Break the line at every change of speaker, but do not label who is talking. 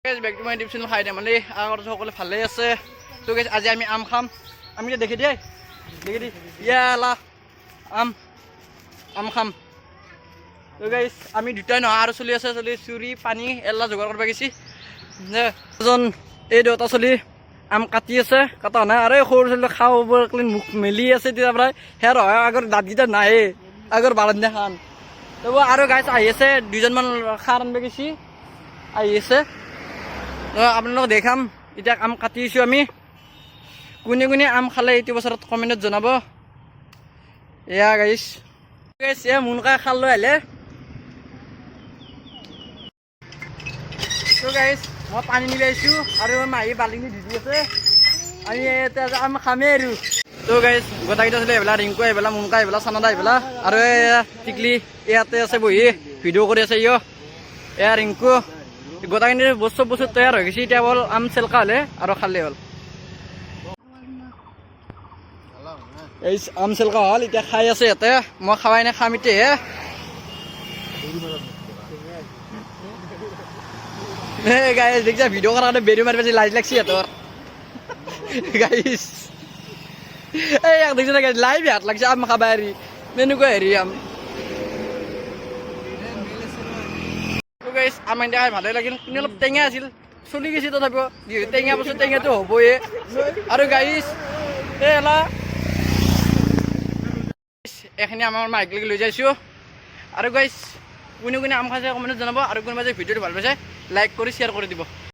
Guys back to my YouTube channel খাই ধেমালি আগত সকলে ভালেই আছে তো গাইজ আজি আমি আম খাম আমি দেখি দিয়ে ইয়ালা আম আম খাম তো গাইজ আমি দুটাই নহয় আৰু চলি আছে চলি চুৰি পানী এলা যোগাৰ কৰিব গৈছি এজন এই দুটা চলি আম কাটি আছে কটা নাই আৰু সৰু চলি খাওঁ মুখ মেলি আছে তেতিয়া পৰাই সেয়াৰ হয় আগৰ দাঁতকেইটা নাহে আগৰ বাৰান্দা খান তবু আৰু গাইজ আহি আছে দুজনমান খাৰ আনব গৈছি আহি আছে আপোনালোকক দেখাম এতিয়া আম কাটিছোঁ আমি কোনে কোনে আম খালে এইটো বছৰত কমেণ্টত জনাব এয়া গাইছ গাইছ এয়া মুনকাই খাল লৈ আহিলে তো গাইছ মই পানী নিব আহিছোঁ আৰু মাহী বাল্টিং দি দি আছে আমি এতিয়া আম খামেই আৰু তো গাইছ গোটাকেইটা আছিলে এইবেলা ৰিংকু আহিবেলা মুনকা আহিবেলা চানাদা আহিবেলা আৰু এয়া টিকলি ইয়াতে আছে বহি ভিডিঅ' কৰি আছে এয়া ৰিংকু গোটাখিনি বস্তু তৈয়াৰ হৈ গৈছে এতিয়া অকল আম চেলকা হ'লে আৰু খালে হ'ল এই আম চেলকা হ'ল এতিয়া খাই আছে ইয়াতে মই খাৱাই নাই খাম এতিয়াহে গাইছ দেখিছা ভিডিঅ' কৰাৰ কাৰণে বেৰি মাৰি পাইছে লাজ লাগছি সিহঁতৰ গাইছ এই এক দেখিছে গাইছ লাইভ হাত লাগছে আম খাবা হেৰি এনেকুৱা হেৰি আম গাইছ আম খাই ভালেই লাগিল কিন্তু অলপ টেঙা আছিল চলি গৈছে তথাপিও যিহেতু টেঙা বস্তু টেঙাটো হ'বয়ে আৰু গাইছ এই এলা এইখিনি আমাৰ মাইকলৈকে লৈ যাইছোঁ আৰু গাইছ কোনে কোনে আম খাইছে কমেণ্টত জনাব আৰু কোনোবা যে ভিডিঅ'টো ভাল পাইছে লাইক কৰি শ্বেয়াৰ কৰি দিব।